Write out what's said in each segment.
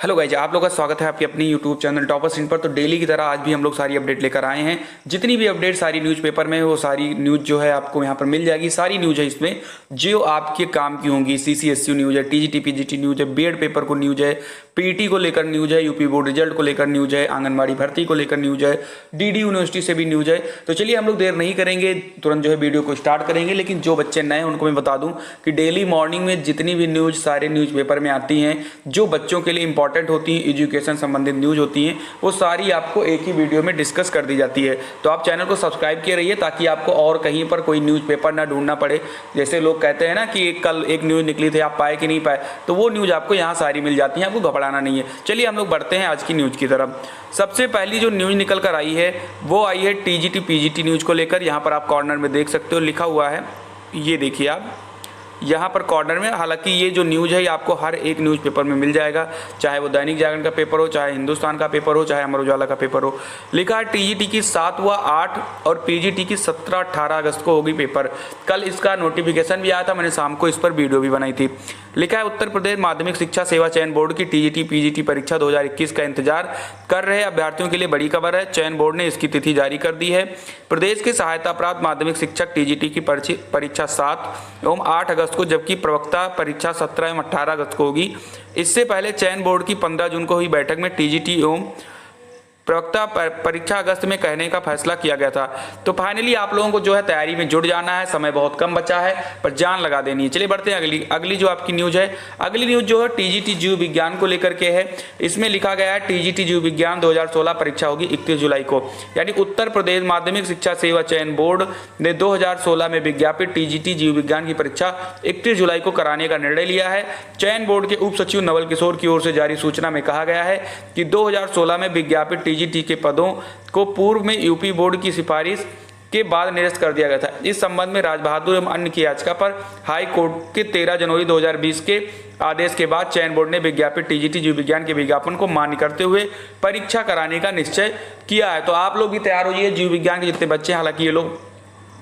Hello guys, आप लोगों का स्वागत है आपके अपनी यूट्यूब चैनल टॉपर स्क्रीन पर। तो डेली की तरह आज भी हम लोग सारी अपडेट लेकर आए हैं। जितनी भी अपडेट सारी न्यूज़पेपर में वो सारी न्यूज़ जो है आपको यहाँ पर मिल जाएगी। सारी न्यूज़ है इसमें जो आपके काम की होंगी। सीसीएसयू न्यूज़ है, टीजीटी पीजीटी न्यूज़ है, बीएड पेपर को न्यूज़ है, पीटी को लेकर न्यूज़ है, यूपी बोर्ड रिजल्ट को लेकर न्यूज़ है, आंगनबाड़ी भर्ती को लेकर न्यूज़ है, डीडी यूनिवर्सिटी से भी न्यूज़ है। तो चलिए हम लोग देर नहीं करेंगे, तुरंत जो है वीडियो को स्टार्ट करेंगे। लेकिन जो बच्चे नए हैं उनको मैं बता दूं कि डेली मॉर्निंग में जितनी भी न्यूज़ सारे न्यूज़पेपर में आती हैं जो बच्चों के लिए इंपॉर्टेंट होती हैं, एजुकेशन संबंधित न्यूज़ होती हैं, वो सारी आपको एक ही वीडियो में डिस्कस कर दी जाती है। तो आप चैनल को सब्सक्राइब किए रहिए ताकि आपको और कहीं पर कोई न्यूज़पेपर ना ढूंढना पड़े। जैसे लोग कहते हैं ना कि कल एक न्यूज़ निकली थी, आप पाए कि नहीं पाए, तो वो न्यूज़ आपको यहाँ सारी मिल जाती है, आपको घबराना नहीं है। चलिए हम लोग बढ़ते हैं आज की न्यूज़ की तरफ। सबसे पहली जो न्यूज़ निकल कर आई है वो आई है टीजीटी पीजीटी न्यूज़ को लेकर। यहाँ पर आप कॉर्नर में देख सकते हो लिखा हुआ है, ये देखिए आप यहाँ पर कॉर्नर में। हालांकि ये जो न्यूज़ है ये आपको हर एक न्यूज़पेपर में मिल जाएगा, चाहे वो दैनिक जागरण का पेपर हो, चाहे हिंदुस्तान का पेपर हो, चाहे अमर उजाला का पेपर हो। लिखा है टीजीटी की 7 व 8 और पीजीटी की 17-18 अगस्त को होगी पेपर। कल इसका नोटिफिकेशन भी आया था, मैंने शाम को इस पर वीडियो भी बनाई थी। लिखा है उत्तर प्रदेश माध्यमिक शिक्षा सेवा चयन बोर्ड की टीजीटी पीजीटी परीक्षा 2021 का इंतजार कर रहे अभ्यर्थियों के लिए बड़ी खबर है। चयन बोर्ड ने इसकी तिथि जारी कर दी है। प्रदेश के सहायता प्राप्त माध्यमिक शिक्षक टीजीटी की परीक्षा 7 एवं 8 अगस्त को, जबकि प्रवक्ता परीक्षा 17 एवं 18 अगस्त को होगी। इससे पहले चयन बोर्ड की 15 जून को हुई बैठक में टीजीटी एवं प्रवक्ता परीक्षा अगस्त में कहने का फैसला किया गया था। तो फाइनली आप लोगों को जो है तैयारी में जुट जाना है, समय बहुत कम बचा है पर जान लगा देनी है। चलिए बढ़ते हैं अगली जो आपकी न्यूज़ है। अगली न्यूज़ जो है टीजीटी जीव विज्ञान को लेकर के है। इसमें लिखा गया है टीजीटी जीव विज्ञान 2016 परीक्षा होगी 31 जुलाई को। यानी उत्तर प्रदेश माध्यमिक शिक्षा सेवा चयन बोर्ड ने 2016 में विज्ञापित टीजीटी जीव विज्ञान की परीक्षा 31 जुलाई को कराने का निर्णय लिया है। चयन बोर्ड के उप सचिव नवल किशोर की ओर से जारी सूचना में कहा गया है कि 2016 में विज्ञापित टीजीटी के पदों को पूर्व में यूपी बोर्ड की सिफारिश के बाद निरस्त कर दिया गया था। इस संबंध में राजबहादुर एवं अन्य की याचिका पर हाई कोर्ट के 13 जनवरी 2020 के आदेश के बाद चयन बोर्ड ने विज्ञापित टीजीटी जीव विज्ञान के विज्ञापन को मान्य करते हुए परीक्षा कराने का निश्चय किया है। तो आप लोग भी तैयार हो जाइए, जीव विज्ञान के जितने बच्चे हैं। हालांकि ये लोग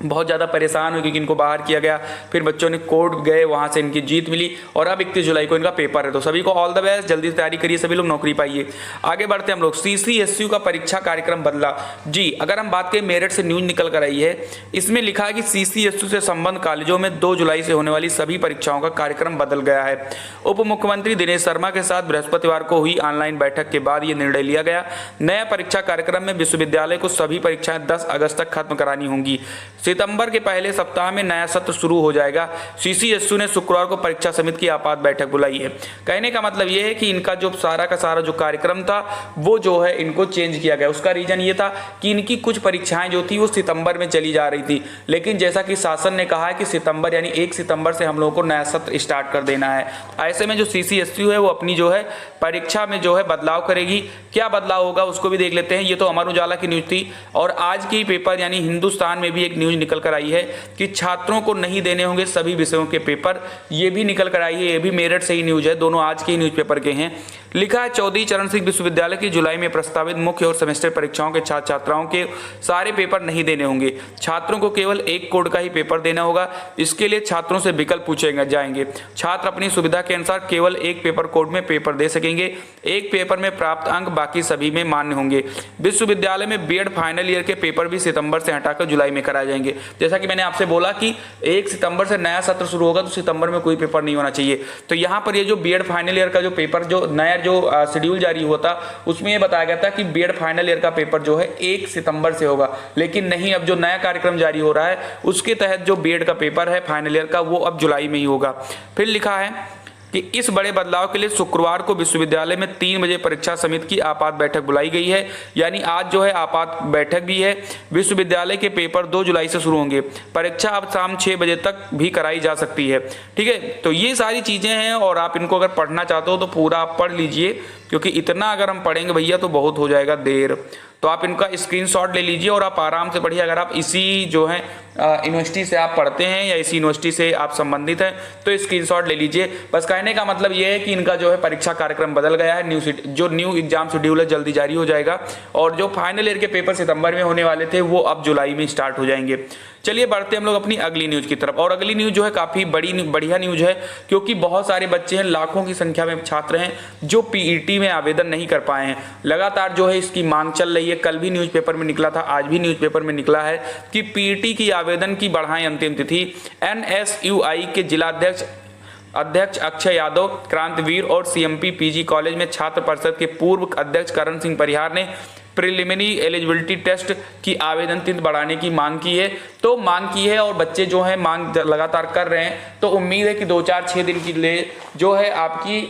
बहुत ज़्यादा परेशान हुए क्योंकि इनको बाहर किया गया, फिर बच्चों ने कोर्ट गए, वहाँ से इनकी जीत मिली और अब 31 जुलाई को इनका पेपर है। तो सभी को ऑल द बेस्ट, जल्दी से तैयारी करिए, सभी लोग नौकरी पाइए। आगे बढ़ते हैं हम लोग। सीसीएसयू का परीक्षा कार्यक्रम बदला। जी, अगर हम बात करें मेरठ से न्यूज निकल कर आई है, इसमें लिखा है कि सीसीएसयू से संबंध कॉलेजों में 2 जुलाई से होने वाली सभी परीक्षाओं का कार्यक्रम बदल गया है। उप मुख्यमंत्री दिनेश शर्मा के साथ बृहस्पतिवार को हुई ऑनलाइन बैठक के बाद ये निर्णय लिया गया। नया परीक्षा कार्यक्रम में विश्वविद्यालय को सभी परीक्षाएं 10 अगस्त तक खत्म करानी होंगी। सितंबर के पहले सप्ताह में नया सत्र शुरू हो जाएगा। सीसीएसयू ने शुक्रवार को परीक्षा समिति की आपात बैठक बुलाई है। कहने का मतलब यह है कि इनका जो सारा का सारा जो कार्यक्रम था वो जो है इनको चेंज किया गया। उसका रीजन ये था कि इनकी कुछ परीक्षाएं जो थी वो सितंबर में चली जा रही थी, लेकिन जैसा कि शासन ने कहा है कि सितंबर यानी 1 सितंबर से हम लोगों को नया सत्र स्टार्ट कर देना है। ऐसे में जो सीसीएसयू है वो अपनी जो है परीक्षा में जो है बदलाव करेगी। क्या बदलाव होगा उसको भी देख लेते हैं। ये तो अमर उजाला की न्यूज थी और आज की पेपर यानी हिंदुस्तान में भी एक न्यूज निकल कर आई है कि छात्रों को नहीं देने होंगे सभी विषयों के पेपर। ये भी निकल कर आई है, ये भी मेरठ से ही न्यूज है, दोनों आज के ही न्यूज़पेपर के हैं। लिखा है चौधरी चरण सिंह विश्वविद्यालय की जुलाई में प्रस्तावित मुख्य और सेमेस्टर परीक्षाओं के छात्र छात्राओं के सारे पेपर नहीं देने होंगे। छात्रों को केवल एक कोड का ही पेपर देना होगा। इसके लिए छात्रों से विकल्प पूछे जाएंगे। छात्र अपनी सुविधा के अनुसार केवल एक पेपर कोड में पेपर दे सकेंगे। एक पेपर में प्राप्त अंक बाकी सभी में मान्य होंगे। विश्वविद्यालय में बीएड फाइनल ईयर के पेपर भी सितंबर से हटाकर जुलाई में कराए जाएंगे। जैसा कि मैंने आपसे बोला कि 1 सितंबर से नया सत्र शुरू होगा तो सितंबर में कोई पेपर नहीं होना चाहिए। तो यहाँ पर ये जो बीएड फाइनल ईयर का जो पेपर जो नया जो शेड्यूल जारी हुआ था उसमें ये बताया गया था कि बीएड फाइनल ईयर का पेपर जो है 1 सितंबर से होगा, लेकिन नहीं, अब जो नया कार्यक्रम जारी हो रहा है उसके तहत जो बीएड का पेपर है फाइनल ईयर का वो अब जुलाई में ही होगा। फिर लिखा है कि इस बड़े बदलाव के लिए शुक्रवार को विश्वविद्यालय में 3 बजे परीक्षा समिति की आपात बैठक बुलाई गई है। यानी आज जो है आपात बैठक भी है। विश्वविद्यालय के पेपर 2 जुलाई से शुरू होंगे। परीक्षा अब शाम 6 बजे तक भी कराई जा सकती है। ठीक है, तो ये सारी चीज़ें हैं और आप इनको अगर पढ़ना चाहते हो तो पूरा आप पढ़ लीजिए, क्योंकि इतना अगर हम पढ़ेंगे भैया तो बहुत हो जाएगा देर। तो आप इनका स्क्रीनशॉट ले लीजिए और आप आराम से पढ़िए। अगर आप इसी जो है यूनिवर्सिटी से आप पढ़ते हैं या इसी यूनिवर्सिटी से आप संबंधित हैं तो स्क्रीनशॉट ले लीजिए। बस कहने का मतलब ये है कि इनका जो है परीक्षा कार्यक्रम बदल गया है, न्यू एग्जाम शेड्यूल है जल्दी जारी हो जाएगा, और जो फाइनल ईयर के पेपर सितंबर में होने वाले थे वो अब जुलाई में स्टार्ट हो जाएंगे। चलिए बढ़ते हम लोग अपनी अगली न्यूज की तरफ, और अगली न्यूज जो है काफी बढ़िया न्यूज है, क्योंकि बहुत सारे बच्चे हैं, लाखों की संख्या में छात्र हैं जो पीईटी में आवेदन नहीं कर पाए हैं। लगातार जो है इसकी मांग चल रही है। कल भी न्यूज़पेपर में निकला था, आज भी न्यूज़पेपर में निकला है कि पीईटी की आवेदन की बढ़ाएं अंतिम तिथि। एनएसयूआई के जिलाध्यक्ष अक्षय यादव, क्रांतिवीर और सीएमपी पीजी कॉलेज में छात्र परिषद के पूर्व अध्यक्ष करण सिंह परिहार ने प्रिलिमिनरी एलिजिबिलिटी टेस्ट की आवेदन तिथि बढ़ाने की मांग की है, और बच्चे जो है मांग लगातार कर रहे हैं। तो उम्मीद है कि 2-4-6 दिन के लिए जो है आपकी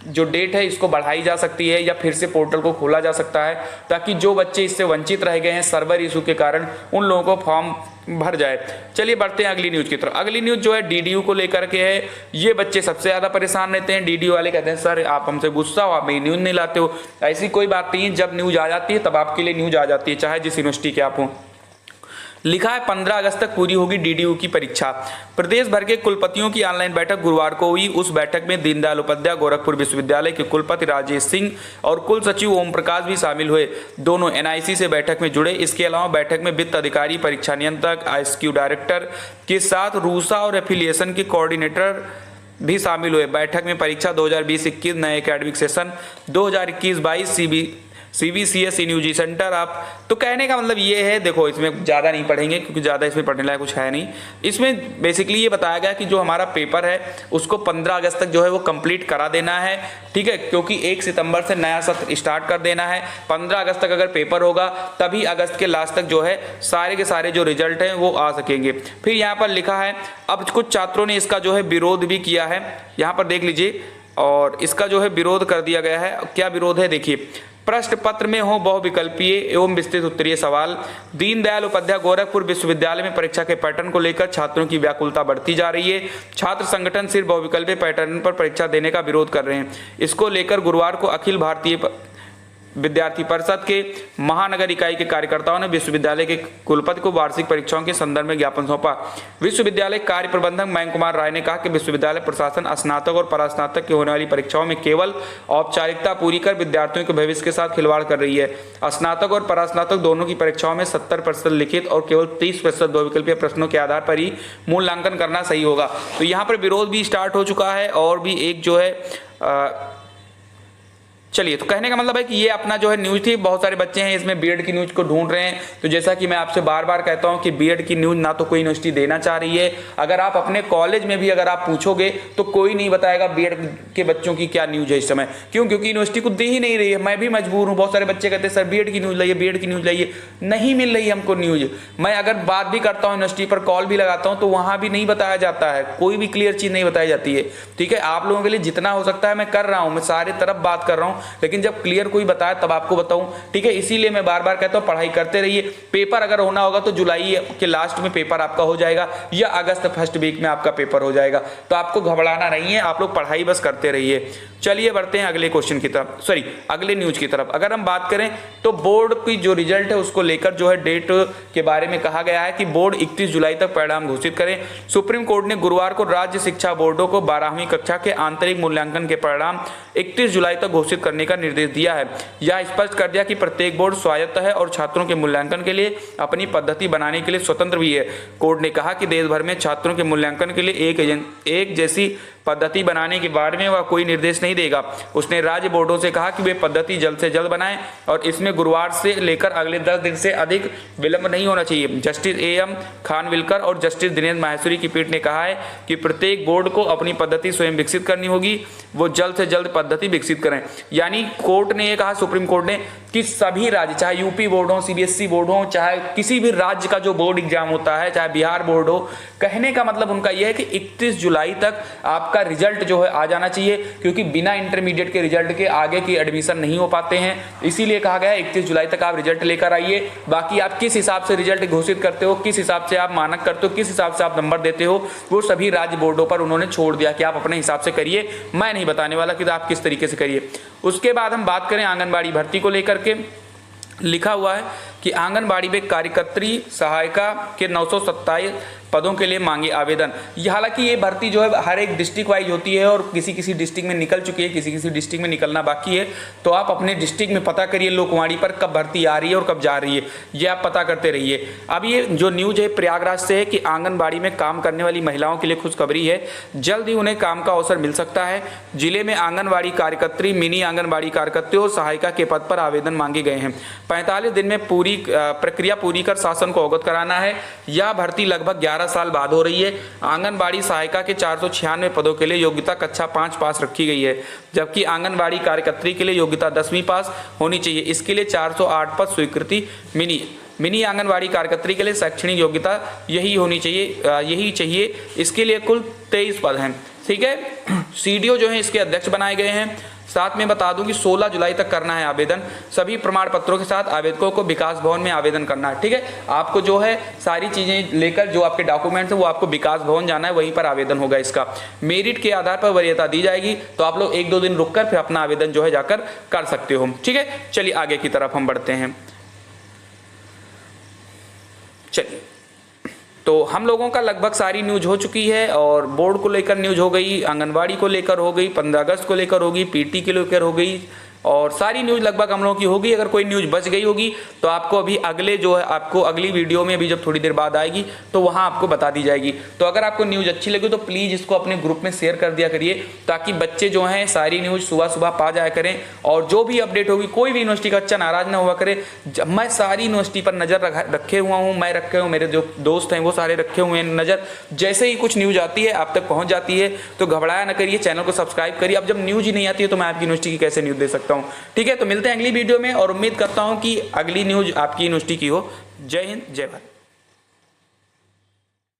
जो डेट है इसको बढ़ाई जा सकती है, या फिर से पोर्टल को खोला जा सकता है, ताकि जो बच्चे इससे वंचित रह गए हैं सर्वर इशू के कारण उन लोगों को फॉर्म भर जाए। चलिए बढ़ते हैं अगली न्यूज की तरफ। अगली न्यूज जो है डीडीयू को लेकर के है। ये बच्चे सबसे ज्यादा परेशान रहते हैं। डीडीयू वाले कहते हैं सर आप हमसे गुस्सा हो, आप मेरी न्यूज नहीं लाते हो। ऐसी कोई बात नहीं है, जब न्यूज आ जाती है तब आपके लिए न्यूज आ जाती है, चाहे जिस यूनिवर्सिटी के आप हो। लिखा है 15 अगस्त तक पूरी होगी डीडीयू की परीक्षा। प्रदेश भर के कुलपतियों की ऑनलाइन बैठक गुरुवार को हुई। उस बैठक में दीनदयाल उपाध्याय गोरखपुर विश्वविद्यालय के कुलपति राजेश सिंह और कुल सचिव ओम प्रकाश भी शामिल हुए। दोनों एनआईसी से बैठक में जुड़े। इसके अलावा बैठक में वित्त अधिकारी, परीक्षा नियंत्रक, आईएसक्यू डायरेक्टर के साथ रूसा और एफिलिएशन के कोऑर्डिनेटर भी शामिल हुए। बैठक में परीक्षा 2020-21 नए एकेडमिक सेशन 2021-22 CBCS इन यूजी सेंटर आप। तो कहने का मतलब ये है, देखो इसमें ज़्यादा नहीं पढ़ेंगे क्योंकि ज़्यादा इसमें पढ़ने लायक कुछ है नहीं। इसमें बेसिकली ये बताया गया कि जो हमारा पेपर है उसको 15 अगस्त तक जो है वो कंप्लीट करा देना है, ठीक है, क्योंकि 1 सितंबर से नया सत्र स्टार्ट कर देना है। 15 अगस्त तक अगर पेपर होगा तभी अगस्त के लास्ट तक जो है सारे के सारे जो रिजल्ट हैं वो आ सकेंगे। फिर यहाँ पर लिखा है, अब कुछ छात्रों ने इसका जो है विरोध भी किया है, यहाँ पर देख लीजिए, और इसका जो है विरोध कर दिया गया है। क्या विरोध है देखिए, प्रश्न पत्र में हो बहुविकल्पीय एवं विस्तृत उत्तरीय सवाल। दीनदयाल उपाध्याय गोरखपुर विश्वविद्यालय में परीक्षा के पैटर्न को लेकर छात्रों की व्याकुलता बढ़ती जा रही है। छात्र संगठन सिर्फ बहुविकल्पीय पैटर्न पर परीक्षा देने का विरोध कर रहे हैं। इसको लेकर गुरुवार को अखिल भारतीय विद्यार्थी परिषद के महानगर इकाई के कार्यकर्ताओं ने विश्वविद्यालय के कुलपति को वार्षिक परीक्षाओं के संदर्भ में ज्ञापन सौंपा। विश्वविद्यालय कार्य प्रबंधक मयंक कुमार राय ने कहा कि विश्वविद्यालय प्रशासन स्नातक और परास्नातक की होने वाली परीक्षाओं में केवल औपचारिकता पूरी कर विद्यार्थियों के भविष्य के साथ खिलवाड़ कर रही है। स्नातक और परास्नातक दोनों की परीक्षाओं में 70% लिखित और केवल 30% बहुविकल्पीय प्रश्नों के आधार पर ही मूल्यांकन करना सही होगा। तो यहाँ पर विरोध भी स्टार्ट हो चुका है, और भी एक जो है चलिए, तो कहने का मतलब है कि ये अपना जो है न्यूज थी। बहुत सारे बच्चे हैं इसमें बीएड की न्यूज को ढूंढ रहे हैं। तो जैसा कि मैं आपसे बार बार कहता हूं कि बीएड की न्यूज ना तो कोई यूनिवर्सिटी देना चाह रही है। अगर आप अपने कॉलेज में भी अगर आप पूछोगे तो कोई नहीं बताएगा बीएड के बच्चों की क्या न्यूज है इस समय। क्यों? क्योंकि यूनिवर्सिटी को दे ही नहीं रही है। मैं भी मजबूर हूँ। बहुत सारे बच्चे कहते हैं सर बीएड की न्यूज लाइए, बीएड की न्यूज लाइए। नहीं मिल रही हमको न्यूज। मैं अगर बात भी करता हूँ यूनिवर्सिटी पर, कॉल भी लगाता हूँ, तो वहां भी नहीं बताया जाता है, कोई भी क्लियर चीज नहीं बताई जाती है। ठीक है, आप लोगों के लिए जितना हो सकता है मैं कर रहा हूँ, मैं सारे तरफ बात कर रहा हूँ, लेकिन जब क्लियर कोई बताया तब आपको बताऊं। ठीक है, इसीलिए मैं बार बार कहता हूं पढ़ाई करते रहिए। पेपर अगर होना होगा तो जुलाई के लास्ट में पेपर आपका हो जाएगा, या अगस्त फर्स्ट वीक में आपका पेपर हो जाएगा। तो आपको घबराना नहीं है, आप लोग पढ़ाई बस करते रहिए। चलिए बढ़ते हैं अगले क्वेश्चन की तरफ, सॉरी अगले न्यूज की तरफ। अगर हम बात करें तो बोर्ड की जो रिजल्ट है उसको लेकर जो है डेट के बारे में कहा गया है कि बोर्ड 31 जुलाई तक परिणाम घोषित करें। सुप्रीम कोर्ट ने गुरुवार को राज्य शिक्षा बोर्डों को 12वीं कक्षा के आंतरिक मूल्यांकन के परिणाम 31 जुलाई तक घोषित करने का निर्देश दिया है। यह स्पष्ट कर दिया कि प्रत्येक बोर्ड स्वायत्त है और छात्रों के मूल्यांकन के लिए अपनी पद्धति बनाने के लिए स्वतंत्र भी है। कोर्ट ने कहा कि देश भर में छात्रों के मूल्यांकन के लिए एक जैसी पद्धति बनाने के बारे में वह कोई निर्देश नहीं देगा। उसने राज्य बोर्डों से कहा कि वे पद्धति जल्द से जल्द बनाएं और इसमें गुरुवार से लेकर अगले 10 दिन से अधिक विलंब नहीं होना चाहिए। जस्टिस AM खानविलकर और जस्टिस दिनेश माहेश्वरी की पीठ ने कहा है कि प्रत्येक बोर्ड को अपनी पद्धति स्वयं विकसित करनी होगी, वो जल्द से जल्द पद्धति विकसित करें। यानी कोर्ट ने ये कहा, सुप्रीम कोर्ट ने, कि सभी राज्य, चाहे यूपी बोर्ड हो, CBSE बोर्ड हो, चाहे किसी भी राज्य का जो बोर्ड एग्जाम होता है, चाहे बिहार बोर्ड हो, कहने का मतलब उनका यह है कि 31 जुलाई तक आपका रिजल्ट जो है आ जाना चाहिए, क्योंकि बिना इंटरमीडिएट के रिजल्ट के आगे की एडमिशन नहीं हो पाते हैं। इसीलिए कहा गया है 31 जुलाई तक आप रिजल्ट लेकर आइए। बाकी आप किस हिसाब से रिजल्ट घोषित करते हो, किस हिसाब से आप मानक करते हो, किस हिसाब से आप नंबर देते हो, वो सभी राज्य बोर्डों पर उन्होंने छोड़ दिया कि आप अपने हिसाब से करिए। मैं नहीं बताने वाला कि आप किस तरीके से करिए। उसके बाद हम बात करें आंगनबाड़ी भर्ती को लेकर के। लिखा हुआ है कि आंगनबाड़ी में कार्यकर्त्री सहायिका के 927 पदों के लिए मांगे आवेदन। हालांकि ये भर्ती जो है हर एक डिस्ट्रिक्ट वाइज होती है और किसी किसी डिस्ट्रिक्ट में निकल चुकी है, किसी किसी डिस्ट्रिक्ट में निकलना बाकी है। तो आप अपने डिस्ट्रिक्ट में पता करिए लोकवाणी पर कब भर्ती आ रही है और कब जा रही है, ये आप पता करते रहिए। अब ये जो न्यूज है प्रयागराज से है कि आंगनबाड़ी में काम करने वाली महिलाओं के लिए खुशखबरी है, जल्द ही उन्हें काम का अवसर मिल सकता है। जिले में आंगनबाड़ी कार्यकर्त्री, मिनी आंगनबाड़ी कार्यकर्त्री और सहायिका के पद पर आवेदन मांगे गए हैं। 45 दिन में पूरी प्रक्रिया पूरी कर शासन को अवगत कराना है। यह भर्ती लगभग 11 साल बाद हो रही है। आंगनबाड़ी सहायिका के 496 पदों के लिए योग्यता कक्षा 5 पास रखी गई है, जबकि आंगनबाड़ी कार्यकर्त्री के लिए योग्यता 10वीं पास होनी चाहिए। इसके लिए 408 पद स्वीकृति। मिनी आंगनबाड़ी कार्यकर्त्री के लिए शैक्षणिक योग्यता यही चाहिए। इसके लिए कुल 23 पद हैं। ठीक है, सीडीओ जो है इसके अध्यक्ष बनाए गए हैं। साथ में बता दूं कि 16 जुलाई तक करना है आवेदन। सभी प्रमाण पत्रों के साथ आवेदकों को विकास भवन में आवेदन करना है। ठीक है, आपको जो है सारी चीजें लेकर जो आपके डॉक्यूमेंट्स हैं वो आपको विकास भवन जाना है, वहीं पर आवेदन होगा। इसका मेरिट के आधार पर वरीयता दी जाएगी, तो आप लोग 1-2 दिन रुककर फिर अपना आवेदन जो है जाकर कर सकते हो। ठीक है, चलिए आगे की तरफ हम बढ़ते हैं। चलिए, तो हम लोगों का लगभग सारी न्यूज हो चुकी है और बोर्ड को लेकर न्यूज हो गई, आंगनबाड़ी को लेकर हो गई, 15 अगस्त को लेकर होगी, पीटी के लेकर हो गई और सारी न्यूज लगभग हम लोगों की होगी। अगर कोई न्यूज बच गई होगी तो आपको अभी अगले जो है आपको अगली वीडियो में अभी जब थोड़ी देर बाद आएगी तो वहां आपको बता दी जाएगी। तो अगर आपको न्यूज अच्छी लगी तो प्लीज़ इसको अपने ग्रुप में शेयर कर दिया करिए, ताकि बच्चे जो हैं सारी न्यूज सुबह सुबह पा जाया करें और जो भी अपडेट होगी कोई भी यूनिवर्सिटी का बच्चा नाराज ना हुआ करे। मैं सारी यूनिवर्सिटी पर नज़र रखे हुआ हूँ, मैं रखे हूँ, मेरे जो दोस्त हैं वो सारे रखे हुए हैं नज़र। जैसे ही कुछ न्यूज आती है आप तक पहुँच जाती है, तो घबराया ना करिए, चैनल को सब्सक्राइब करिए। अब जब न्यूज ही नहीं आती है तो मैं आपकी यूनिवर्सिटी की कैसे न्यूज दे सकता हूं। ठीक है, तो मिलते हैं अगली वीडियो में और उम्मीद करता हूं कि अगली न्यूज आपकी यूनिवर्सिटी की हो। जय हिंद, जय भारत।